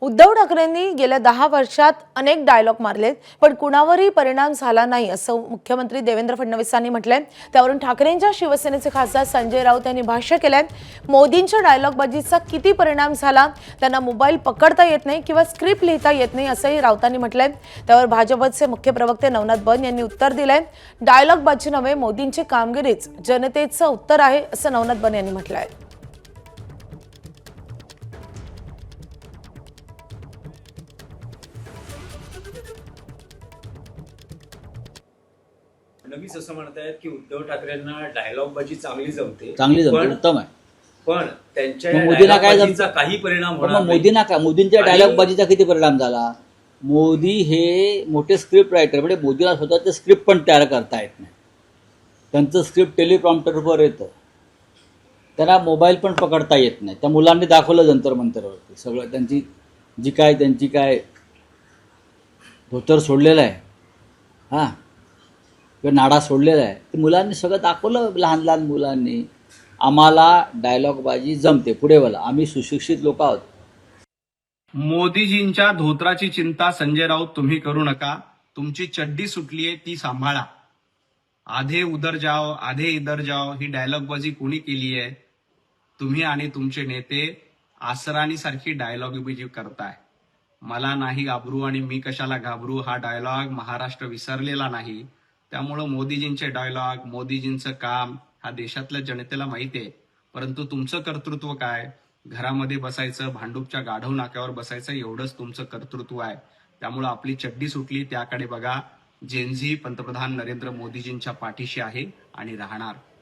उद्धव ठाकरेंनी गेल्या 10 वर्षात अनेक डायलॉग मारलेत, पण कुणावरही परिणाम झाला नाही असं मुख्यमंत्री देवेंद्र फडणवीसांनी म्हटलंय। त्यावरून ठाकरेंच्या शिवसेनेचे खासदार संजय राऊत यांनी भाष्य केलंय। मोदींच्या डायलॉगबाजीचा किती परिणाम झाला, त्यांना मोबाईल पकडता येत नाही किंवा स्क्रिप्ट लिहिता येत नाही असंही राऊतांनी म्हटलंय। त्यावर भाजपचे मुख्य प्रवक्ते नवनाथ बन यांनी उत्तर दिलंय। डायलॉगबाजी नव्हे, मोदींची कामगिरीच जनतेचं उत्तर आहे असं नवनाथ बन यांनी म्हटलंय। फडणवीस असं म्हणतायत की उद्धव ठाकरेंना डायलॉग बाजी चांगली जमते, उत्तम आहे। पण त्यांच्या मग मोदींना काय बाजीचा काही परिणाम होणार मग नाही। मोदींच्या डायलॉग बाजीचा किती परिणाम झाला? मोदी हे मोठे स्क्रिप्ट रायटर, म्हणजे मोदीला स्वतःचं स्क्रिप्ट पण तयार करता येत नाही। त्यांचं स्क्रिप्ट टेलिप्रॉम्प्टरवर येतं, त्यांना मोबाईल पण पकडता येत नाही। त्या मुलांनी दाखवलं जंतर मंतरवरती सगळं, त्यांची काय धोतर सोडलेलं आहे, हां, किंवा नाडा सोडलेला आहे, ते मुलांनी सगळं दाखवलं। लहान लहान मुलांनी आम्हाला डायलॉगबाजी जमते, पुढे बोला, आम्ही सुशिक्षित लोक आहोत। मोदीजींच्या धोत्राची चिंता संजय राऊत तुम्ही करू नका। तुमची चड्डी सुटलीये ती सांभाळा। आधे उधर जाओ आधे इधर जाओ ही डायलॉगबाजी कोणी केली आहे? तुम्ही आणि तुमचे नेते आसरानी सारखी डायलॉगबाजी करताय। मला नाही घाबरू आणि मी कशाला घाबरू हा डायलॉग महाराष्ट्र विसरलेला नाही। त्यामुळे मोदीजींचे डायलॉग, मोदीजींचं काम हा देशातल्या जनतेला माहिती आहे। परंतु तुमचं कर्तृत्व काय? घरामध्ये बसायचं, भांडूपच्या गाढव नाक्यावर बसायचं, एवढंच तुमचं कर्तृत्व आहे। त्यामुळे आपली चड्डी सुटली त्याकडे बघा। जेनझी पंतप्रधान नरेंद्र मोदीजींच्या पाठीशी आहे आणि राहणार।